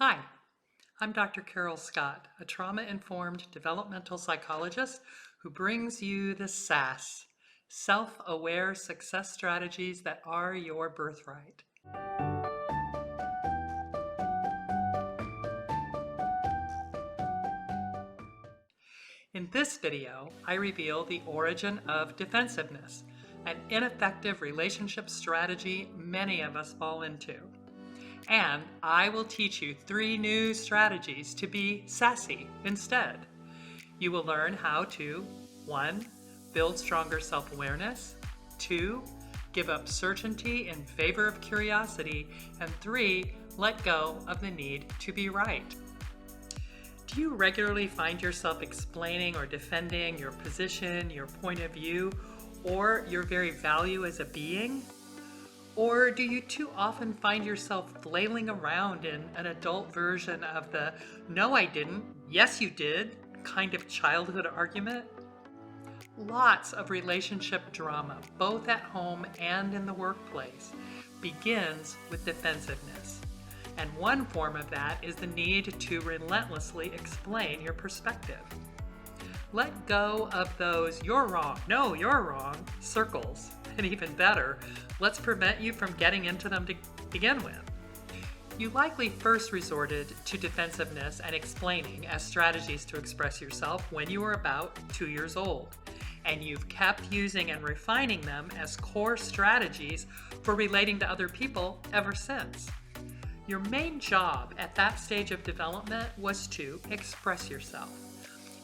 Hi, I'm Dr. Carol Scott, a trauma-informed developmental psychologist who brings you the SAS, self-aware success strategies that are your birthright. In this video, I reveal the origin of defensiveness, an ineffective relationship strategy many of us fall into. And I will teach you 3 new strategies to be sassy instead. You will learn how to 1. Build stronger self-awareness, 2. Give up certainty in favor of curiosity, and 3. Let go of the need to be right. Do you regularly find yourself explaining or defending your position, your point of view, or your very value as a being? Or do you too often find yourself flailing around in an adult version of the "no I didn't, yes you did" kind of childhood argument? Lots of relationship drama, both at home and in the workplace, begins with defensiveness. And one form of that is the need to relentlessly explain your perspective. Let go of those "you're wrong, no, you're wrong" circles. And even better, let's prevent you from getting into them to begin with. You likely first resorted to defensiveness and explaining as strategies to express yourself when you were about 2 years old, and you've kept using and refining them as core strategies for relating to other people ever since. Your main job at that stage of development was to express yourself,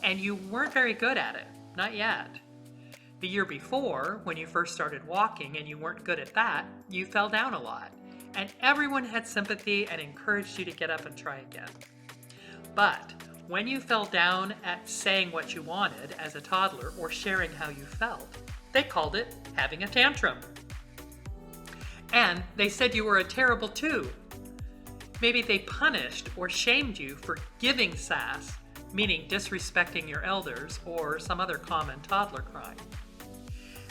and you weren't very good at it, not yet. The year before, when you first started walking and you weren't good at that, you fell down a lot, and everyone had sympathy and encouraged you to get up and try again. But when you fell down at saying what you wanted as a toddler or sharing how you felt, they called it having a tantrum. And they said you were a terrible 2. Maybe they punished or shamed you for giving sass, meaning disrespecting your elders or some other common toddler crime.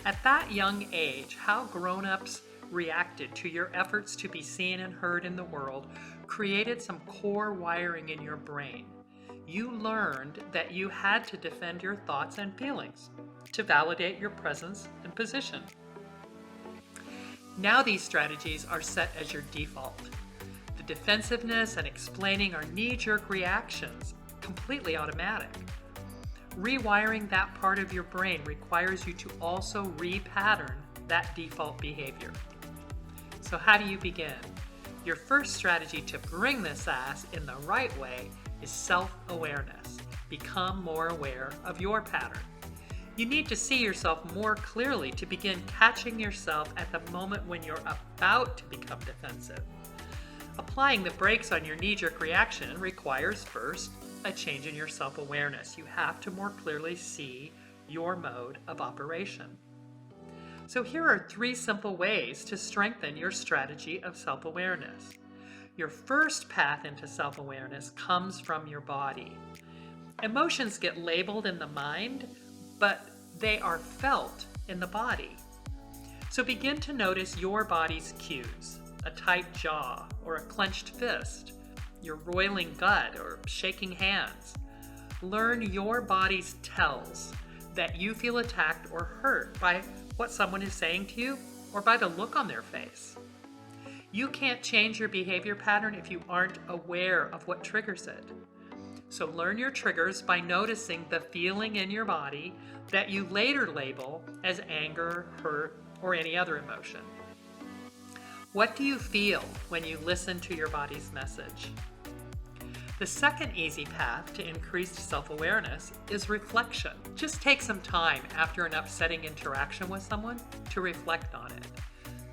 At that young age, how grown-ups reacted to your efforts to be seen and heard in the world created some core wiring in your brain. You learned that you had to defend your thoughts and feelings to validate your presence and position. Now these strategies are set as your default. The defensiveness and explaining are knee-jerk reactions, completely automatic. Rewiring that part of your brain requires you to also repattern that default behavior. So how do you begin? Your first strategy to bring this ass in the right way is self-awareness. Become more aware of your pattern. You need to see yourself more clearly to begin catching yourself at the moment when you're about to become defensive. Applying the brakes on your knee-jerk reaction requires first a change in your self-awareness. You have to more clearly see your mode of operation. So here are 3 simple ways to strengthen your strategy of self-awareness. Your first path into self-awareness comes from your body. Emotions get labeled in the mind, but they are felt in the body. So begin to notice your body's cues, a tight jaw or a clenched fist, your roiling gut or shaking hands. Learn your body's tells that you feel attacked or hurt by what someone is saying to you or by the look on their face. You can't change your behavior pattern if you aren't aware of what triggers it. So learn your triggers by noticing the feeling in your body that you later label as anger, hurt, or any other emotion. What do you feel when you listen to your body's message? The second easy path to increased self-awareness is reflection. Just take some time after an upsetting interaction with someone to reflect on it.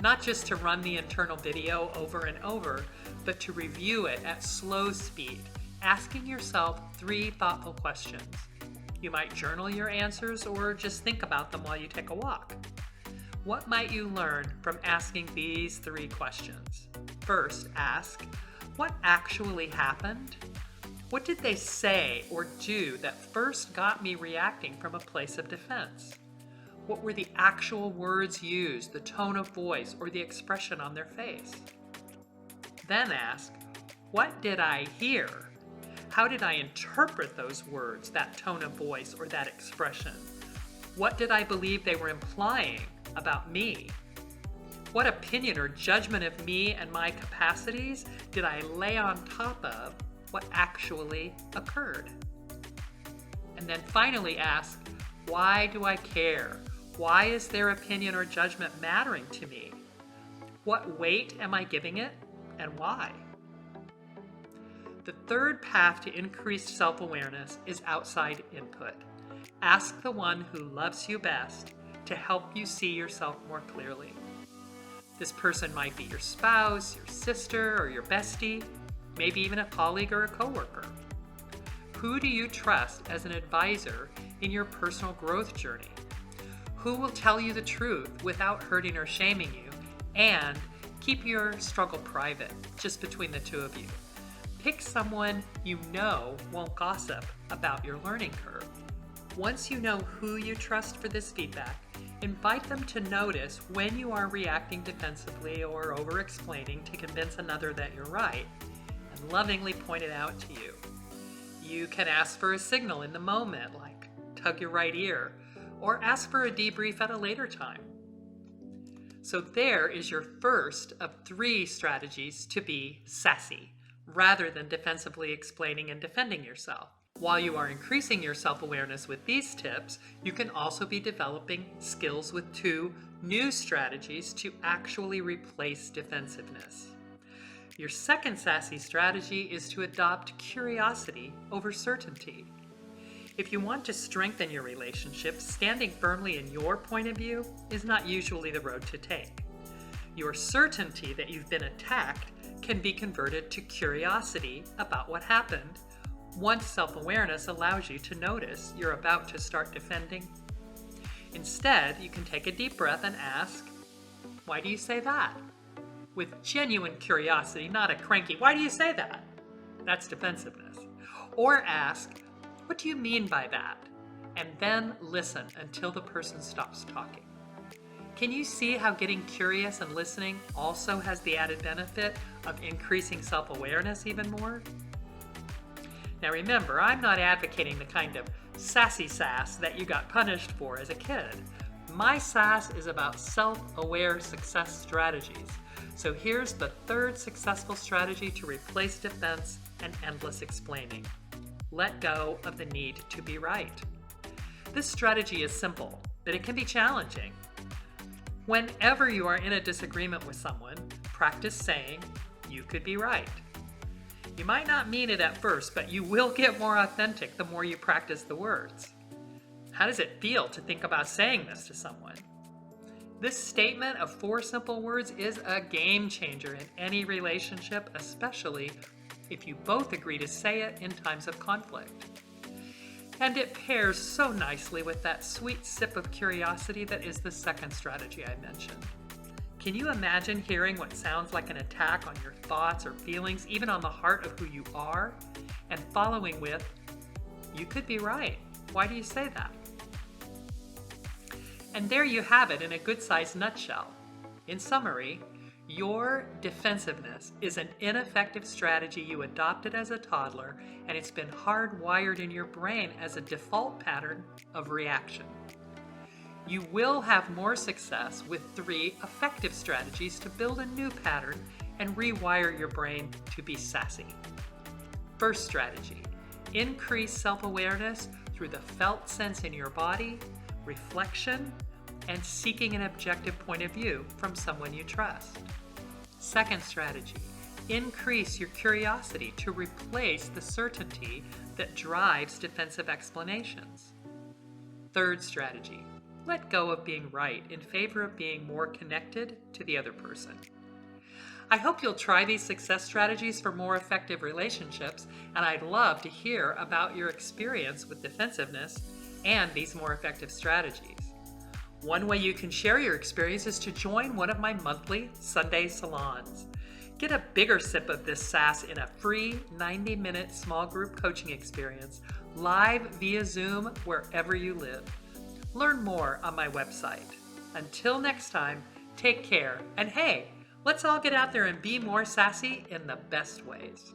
Not just to run the internal video over and over, but to review it at slow speed, asking yourself 3 thoughtful questions. You might journal your answers or just think about them while you take a walk. What might you learn from asking these 3 questions? First, ask, what actually happened? What did they say or do that first got me reacting from a place of defense? What were the actual words used, the tone of voice, or the expression on their face? Then ask, What did I hear? How did I interpret those words, that tone of voice, or that expression? What did I believe they were implying about me? What opinion or judgment of me and my capacities did I lay on top of what actually occurred? And then finally ask, why do I care? Why is their opinion or judgment mattering to me? What weight am I giving it, and why? The third path to increased self-awareness is outside input. Ask the one who loves you best to help you see yourself more clearly. This person might be your spouse, your sister, or your bestie, maybe even a colleague or a coworker. Who do you trust as an advisor in your personal growth journey? Who will tell you the truth without hurting or shaming you, and keep your struggle private, just between the two of you? Pick someone you know won't gossip about your learning curve. Once you know who you trust for this feedback, invite them to notice when you are reacting defensively or over-explaining to convince another that you're right, and lovingly point it out to you. You can ask for a signal in the moment, like tug your right ear, or ask for a debrief at a later time. So there is your first of 3 strategies to be sassy, rather than defensively explaining and defending yourself. While you are increasing your self-awareness with these tips, you can also be developing skills with 2 new strategies to actually replace defensiveness. Your second sassy strategy is to adopt curiosity over certainty. If you want to strengthen your relationship, standing firmly in your point of view is not usually the road to take. Your certainty that you've been attacked can be converted to curiosity about what happened once self-awareness allows you to notice you're about to start defending. Instead, you can take a deep breath and ask, why do you say that? With genuine curiosity, not a cranky, why do you say that? That's defensiveness. Or ask, what do you mean by that? And then listen until the person stops talking. Can you see how getting curious and listening also has the added benefit of increasing self-awareness even more? Now remember, I'm not advocating the kind of sassy sass that you got punished for as a kid. My sass is about self-aware success strategies. So here's the third successful strategy to replace defense and endless explaining. Let go of the need to be right. This strategy is simple, but it can be challenging. Whenever you are in a disagreement with someone, practice saying, you could be right. You might not mean it at first, but you will get more authentic the more you practice the words. How does it feel to think about saying this to someone? This statement of 4 simple words is a game changer in any relationship, especially if you both agree to say it in times of conflict. And it pairs so nicely with that sweet sip of curiosity that is the second strategy I mentioned. Can you imagine hearing what sounds like an attack on your thoughts or feelings, even on the heart of who you are, and following with, you could be right. Why do you say that? And there you have it in a good-sized nutshell. In summary, your defensiveness is an ineffective strategy you adopted as a toddler, and it's been hardwired in your brain as a default pattern of reaction. You will have more success with 3 effective strategies to build a new pattern and rewire your brain to be sassy. First strategy, increase self-awareness through the felt sense in your body, reflection, and seeking an objective point of view from someone you trust. Second strategy, increase your curiosity to replace the certainty that drives defensive explanations. Third strategy, let go of being right in favor of being more connected to the other person. I hope you'll try these success strategies for more effective relationships, and I'd love to hear about your experience with defensiveness and these more effective strategies. One way you can share your experience is to join one of my monthly Sunday salons. Get a bigger sip of this sass in a free 90-minute small group coaching experience, live via Zoom wherever you live. Learn more on my website. Until next time, take care, and hey, let's all get out there and be more sassy in the best ways.